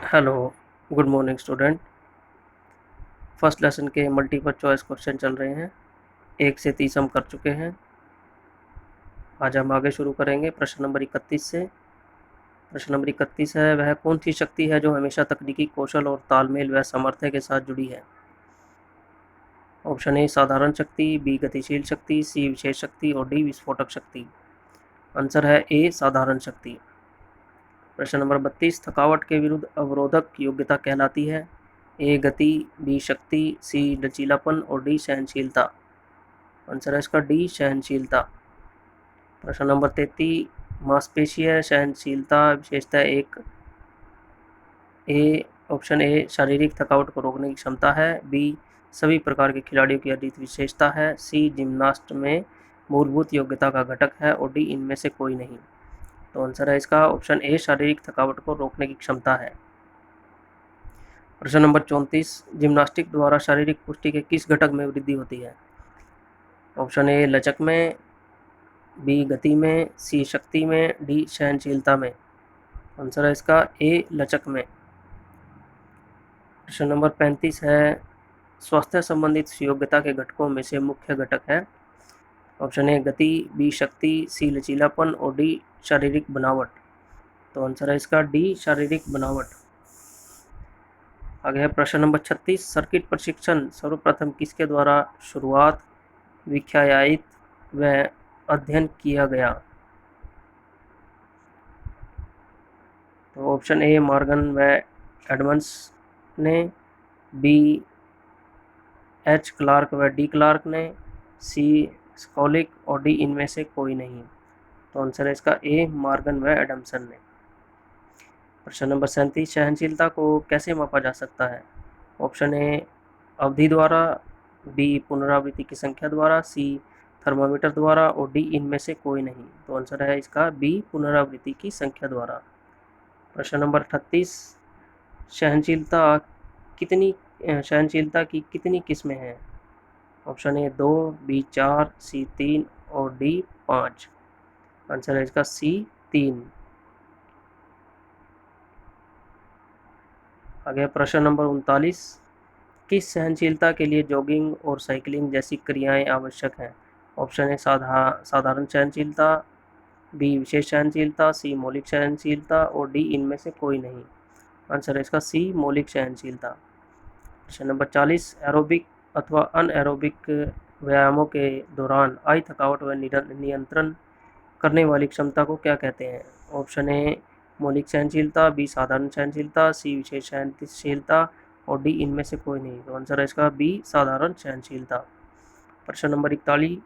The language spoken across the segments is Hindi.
Hello, good morning student. First lesson के मल्टीपल चॉइस क्वेश्चन चल रहे हैं। 1 से 30 हम कर चुके हैं। आज हम आगे शुरू करेंगे प्रश्न नंबर 31 से। प्रश्न नंबर 31 है, वह कौन सी शक्ति है जो हमेशा तकनीकी कौशल और तालमेल व सामर्थ्य के साथ जुड़ी है? ऑप्शन ए साधारण शक्ति, बी गतिशील शक्ति, सी विशेष शक्ति और डी विस्फोटक शक्ति। आंसर है ए साधारण शक्ति। प्रश्न नंबर 32, थकावट के विरुद्ध अवरोधक योग्यता कहलाती है? ए गति, बी शक्ति, सी लचीलापन और डी सहनशीलता। आंसर है इसका डी सहनशीलता। प्रश्न नंबर 33, मांसपेशीय सहनशीलता विशेषता एक ए ऑप्शन ए शारीरिक थकावट को रोकने की क्षमता है, बी सभी प्रकार के खिलाड़ियों की अर्जित विशेषता है, सी जिम्नास्ट में मूलभूत योग्यता का घटक है और डी इनमें से कोई नहीं। तो आंसर है इसका ऑप्शन ए शारीरिक थकावट को रोकने की क्षमता है। प्रश्न नंबर 34, जिम्नास्टिक द्वारा शारीरिक पुष्टि के किस घटक में वृद्धि होती है? ऑप्शन ए लचक में, बी गति में, सी शक्ति में, डी सहनशीलता में। आंसर है इसका ए लचक में। प्रश्न नंबर 35 है, स्वास्थ्य संबंधित योग्यता के घटकों में से मुख्य घटक है? ऑप्शन ए गति, बी शक्ति, सी लचीलापन और डी शारीरिक बनावट। तो आंसर है इसका डी शारीरिक बनावट। आगे है प्रश्न नंबर 36, सर्किट प्रशिक्षण सर्वप्रथम किसके द्वारा शुरुआत, विख्यात व अध्ययन किया गया? तो ऑप्शन ए मॉर्गन व एडमंड्स ने, बी एच क्लार्क व डी क्लार्क ने, सी स्कॉलिक और डी इनमें से कोई नहीं। तो आंसर है इसका ए मॉर्गन व एडमसन ने। प्रश्न नंबर 37, सहनशीलता को कैसे मापा जा सकता है? ऑप्शन ए अवधि द्वारा, बी पुनरावृत्ति की संख्या द्वारा, सी थर्मामीटर द्वारा और डी इनमें से कोई नहीं। तो आंसर है इसका बी पुनरावृत्ति की संख्या द्वारा। प्रश्न नंबर 38, सहनशीलता की कितनी किस्में हैं? ऑप्शन ए 2, बी 4, सी 3 और डी 5। आंसर है इसका सी 3। आगे प्रश्न नंबर 39, किस सहनशीलता के लिए जॉगिंग और साइकिलिंग जैसी क्रियाएं आवश्यक हैं? ऑप्शन ए साधारण सहनशीलता, बी विशेष सहनशीलता, सी मौलिक सहनशीलता और डी इनमें से कोई नहीं। आंसर है इसका सी मौलिक सहनशीलता। प्रश्न नंबर 40, एरोबिक अथवा अनएरोबिक व्यायामों के दौरान आई थकावट व नियंत्रण करने वाली क्षमता को क्या कहते हैं? ऑप्शन ए मौलिक सहनशीलता, बी साधारण सहनशीलता, सी विशेष सहनशीलता और डी इनमें से कोई नहीं। तो आंसर है इसका बी साधारण सहनशीलता। प्रश्न नंबर 41,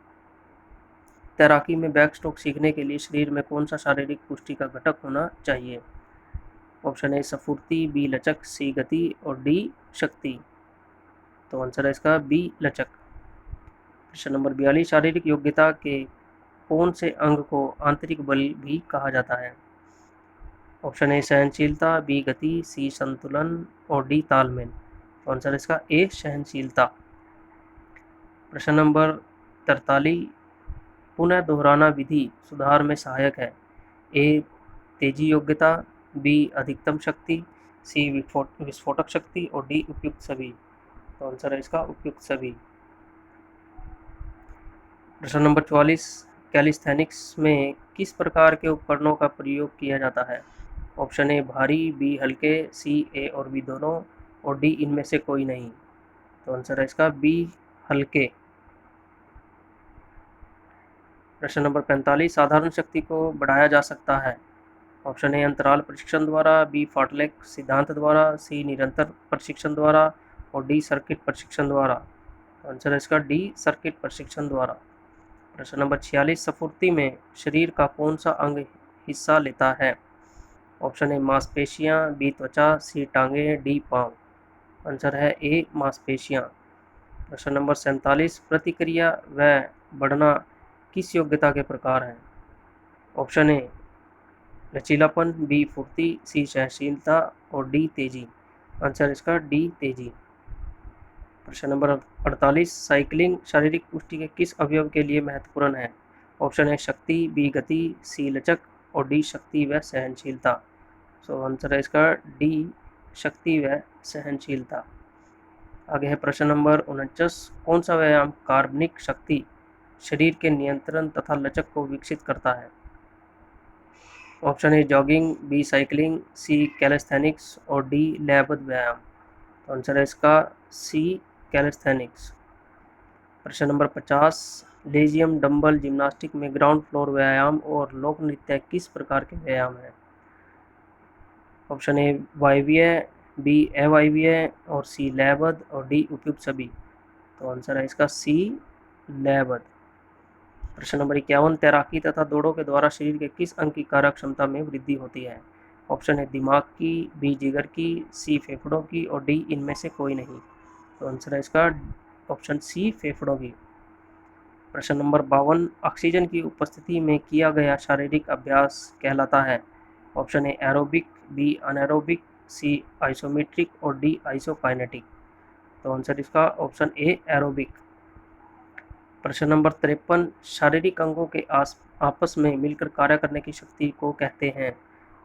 तैराकी में बैक स्ट्रोक सीखने के लिए शरीर में कौन सा शारीरिक पुष्टि का घटक होना चाहिए? ऑप्शन ए स्फूर्ति, बी लचक, सी गति और डी शक्ति। तो आंसर है इसका बी लचक। प्रश्न नंबर 42, शारीरिक योग्यता के कौन से अंग को आंतरिक बल भी कहा जाता है? ऑप्शन ए सहनशीलता, बी गति, सी संतुलन और डी तालमेल। तो आंसर इसका ए सहनशीलता। प्रश्न नंबर 43, पुनः दोहराना विधि सुधार में सहायक है? ए तेजी योग्यता, बी अधिकतम शक्ति, सी विस्फोटक शक्ति और डी उपयुक्त सभी। तो आंसर है इसका उपयुक्त सभी। प्रश्न नंबर 44, कैलिस्थेनिक्स में किस प्रकार के उपकरणों का प्रयोग किया जाता है? ऑप्शन ए भारी, बी हल्के, सी ए और बी दोनों और डी इनमें से कोई नहीं। तो आंसर है इसका बी हल्के। प्रश्न नंबर 45, साधारण शक्ति को बढ़ाया जा सकता है? ऑप्शन ए अंतराल प्रशिक्षण द्वारा, बी फाटलेक सिद्धांत द्वारा, सी निरंतर प्रशिक्षण द्वारा और डी सर्किट प्रशिक्षण द्वारा। आंसर है इसका डी सर्किट प्रशिक्षण द्वारा। प्रश्न नंबर 46, स्फूर्ति में शरीर का कौन सा अंग हिस्सा लेता है? ऑप्शन ए मांसपेशियां, बी त्वचा, सी टांगे, डी पांव। आंसर है ए मांसपेशियां। प्रश्न नंबर 47, प्रतिक्रिया व बढ़ना किस योग्यता के प्रकार हैं? ऑप्शन ए लचीलापन, बी फुर्ती, सी सहनशीलता और डी तेजी। आंसर इसका डी तेजी। प्रश्न नंबर 48, साइकिलिंग शारीरिक पुष्टि के किस अवयव के लिए महत्वपूर्ण है? ऑप्शन है शक्ति, बी गति, सी लचक और डी शक्ति व सहनशीलता। सो आंसर है इसका डी शक्ति व सहनशीलता। आगे है प्रश्न नंबर 49, कौन सा व्यायाम कार्बनिक शक्ति, शरीर के नियंत्रण तथा लचक को विकसित करता है? Option A jogging, B cycling, C calisthenics और डी लयबद्ध व्यायाम। तो आंसर है इसका सी कैलेस्थेनिक्स। प्रश्न नंबर 50, लेजियम डंबल जिम्नास्टिक में ग्राउंड फ्लोर व्यायाम और लोक नृत्य किस प्रकार के व्यायाम है? ऑप्शन ए वायवीय, बी अवायवीय और सी लयबद्ध और डी उपयुक्त सभी। तो आंसर है इसका सी लयबद्ध। प्रश्न नंबर 51, तैराकी तथा दौड़ों के द्वारा शरीर के किस अंग की कार्य क्षमता में वृद्धि होती है? ऑप्शन है दिमाग की, बी जिगर की, सी फेफड़ों की और डी इनमें से कोई नहीं। तो आंसर है इसका ऑप्शन सी फेफड़ों की। प्रश्न नंबर 52, ऑक्सीजन की उपस्थिति में किया गया शारीरिक अभ्यास कहलाता है? Option A aerobic, B anaerobic, C isometric और डी आइसोकाइनेटिक। तो आंसर इसका ऑप्शन ए एरोबिक। प्रश्न नंबर 53, शारीरिक अंगों के आपस में मिलकर कार्य करने की शक्ति को कहते हैं?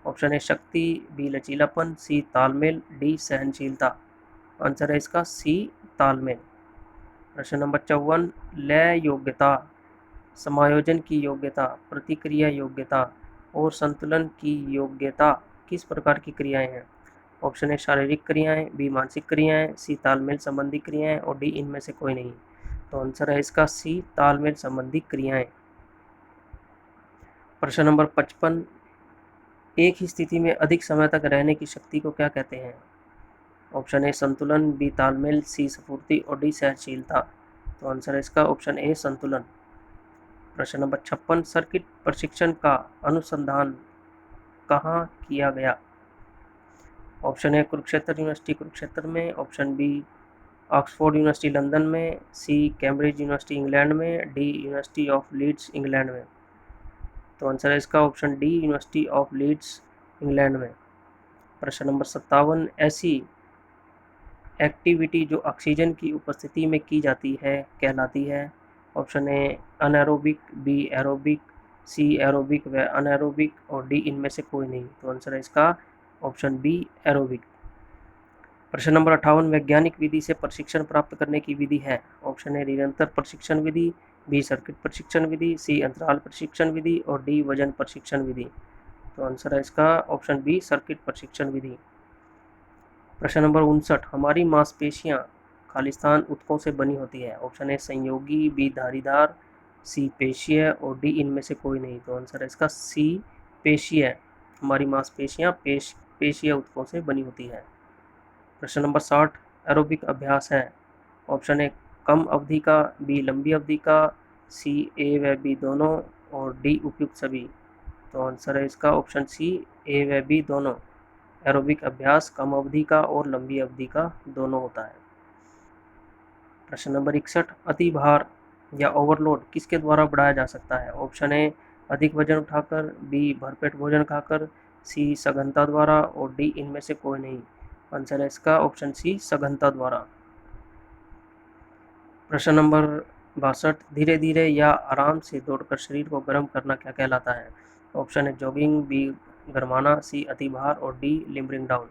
ऑप्शन ए शक्ति, बी लचीलापन, सी तालमेल, डी सहनशीलता। आंसर है इसका सी तालमेल। प्रश्न नंबर 54, लय योग्यता, समायोजन की योग्यता, प्रतिक्रिया योग्यता और संतुलन की योग्यता किस प्रकार की क्रियाएं हैं? ऑप्शन ए शारीरिक क्रियाएं, बी मानसिक क्रियाएं, सी तालमेल संबंधी क्रियाएं और डी इनमें से कोई नहीं। तो आंसर है इसका सी तालमेल संबंधी क्रियाएं। प्रश्न नंबर 55, एक ही स्थिति में अधिक समय तक रहने की शक्ति को क्या कहते हैं? ऑप्शन ए संतुलन, बी तालमेल, सी स्फूर्ति और डी सहनशीलता। तो आंसर है इसका ऑप्शन ए संतुलन। प्रश्न नंबर 56, सर्किट प्रशिक्षण का अनुसंधान कहाँ किया गया? Option A Kurukshetra university Kurukshetra में, option B Oxford university London में, सी कैम्ब्रिज यूनिवर्सिटी इंग्लैंड में, D university of Leeds England में। तो आंसर है इसका option D university of Leeds England में। प्रश्न नंबर 57, ऐसी एक्टिविटी जो ऑक्सीजन की उपस्थिति में की जाती है कहलाती है? Option A anaerobic, B aerobic, C aerobic व अनएरोबिक और डी इनमें से कोई नहीं। तो आंसर है इसका ऑप्शन बी एरोबिक। प्रश्न नंबर 58, वैज्ञानिक विधि से प्रशिक्षण प्राप्त करने की विधि है? ऑप्शन ए निरंतर प्रशिक्षण विधि, बी सर्किट प्रशिक्षण विधि, सी अंतराल प्रशिक्षण विधि और डी वजन प्रशिक्षण विधि। तो आंसर है इसका ऑप्शन बी सर्किट प्रशिक्षण विधि। प्रश्न नंबर 59, हमारी मांसपेशियां खालिस्तान ऊतकों से बनी होती है? ऑप्शन ए संयोगी, बी धारीदार, सी पेशीय और डी इनमें से कोई नहीं। तो आंसर है इसका सी पेशीय। हमारी मांसपेशियां पेशीय ऊतकों से बनी होती है। प्रश्न नंबर 60, एरोबिक अभ्यास है? ऑप्शन ए कम अवधि का, बी लंबी अवधि का, सी ए व बी दोनों और डी उपयुक्त सभी। तो आंसर है इसका ऑप्शन सी ए व बी दोनों। एरोबिक अभ्यास कम अवधि का और लंबी अवधि का दोनों होता है। प्रश्न नंबर 61, अति भार या ओवरलोड किसके द्वारा बढ़ाया जा सकता है? ऑप्शन ए अधिक वजन उठाकर, बी भरपेट भोजन खाकर, सी सघनता द्वारा और डी इनमें से कोई नहीं। आंसर है इसका ऑप्शन सी सघनता द्वारा। प्रश्न नंबर 62, धीरे धीरे या आराम से दौड़कर शरीर को गर्म करना क्या कहलाता है? ऑप्शन है जॉगिंग, बी गरमाना, सी अति भार और डी लिम्बरिंग डाउन।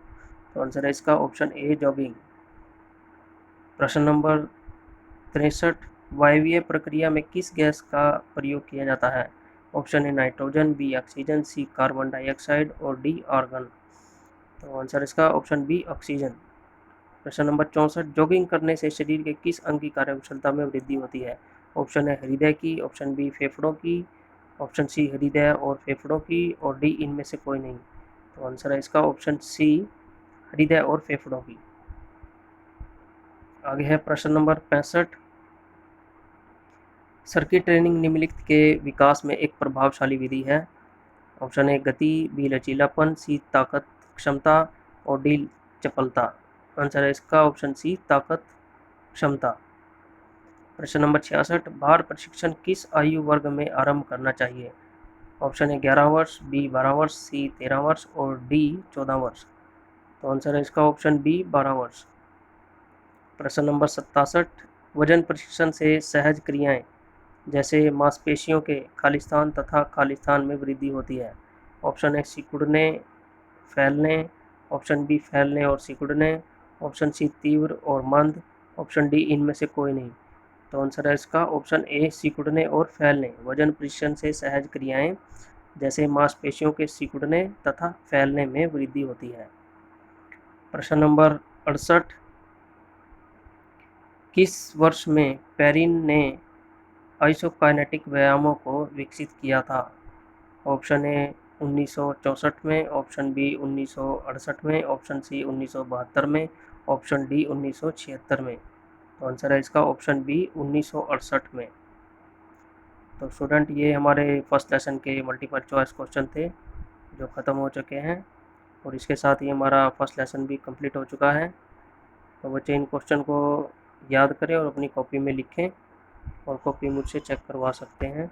तो आंसर है इसका ऑप्शन ए जॉगिंग। प्रश्न नंबर 63, वायवीय प्रक्रिया में किस गैस का प्रयोग किया जाता है? Option A nitrogen, B oxygen, C carbon dioxide और डी आर्गन। तो आंसर इसका ऑप्शन बी ऑक्सीजन। प्रश्न नंबर 64, जॉगिंग करने से शरीर के किस अंग की कार्यकुशलता में वृद्धि होती है? ऑप्शन है हृदय की, ऑप्शन बी फेफड़ों की, ऑप्शन सी हृदय और फेफड़ों की और डी इनमें से कोई नहीं। तो आंसर है इसका ऑप्शन सी हृदय और फेफड़ों की। आगे है प्रश्न नंबर 65, सर्किट ट्रेनिंग निम्नलिखित के विकास में एक प्रभावशाली विधि है? ऑप्शन ए गति, बी लचीलापन, सी ताकत क्षमता और डी चपलता। आंसर है इसका ऑप्शन सी ताकत क्षमता। प्रश्न नंबर 66, भार प्रशिक्षण किस आयु वर्ग में आरंभ करना चाहिए? ऑप्शन ए 11 वर्ष, बी 12 वर्ष, सी 13 वर्ष और डी 14 वर्ष। तो आंसर है इसका ऑप्शन बी 12 वर्ष। प्रश्न नंबर 67, वजन प्रशिक्षण से सहज क्रियाएं जैसे मांसपेशियों के खालिस्तान तथा खालिस्तान में वृद्धि होती है? ऑप्शन ए सिकुड़ने, फैलने, ऑप्शन बी फैलने और सिकुड़ने, ऑप्शन सी तीव्र और मंद, ऑप्शन डी इनमें से कोई नहीं। तो आंसर है इसका ऑप्शन ए सिकुड़ने और फैलने। वजन परिक्षण से सहज क्रियाएं जैसे मांसपेशियों के सिकुड़ने तथा फैलने में वृद्धि होती है। प्रश्न नंबर 68, किस वर्ष में पेरिन ने आइसोकाइनेटिक व्यायामों को विकसित किया था? ऑप्शन ए 1964 में, ऑप्शन बी 1968 में, ऑप्शन सी 1972 में, ऑप्शन डी 1976 में। तो आंसर है इसका ऑप्शन बी 1968 में। तो स्टूडेंट ये हमारे फर्स्ट लेसन के मल्टीपल चॉइस क्वेश्चन थे जो ख़त्म हो चुके हैं, और इसके साथ ही हमारा फर्स्ट लेसन भी कंप्लीट हो चुका है। तो बच्चे इन क्वेश्चन को याद करें और अपनी कॉपी में लिखें, और कॉपी मुझसे चेक करवा सकते हैं।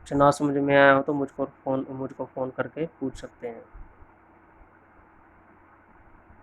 ना समझ में आया हो तो मुझको फ़ोन करके पूछ सकते हैं।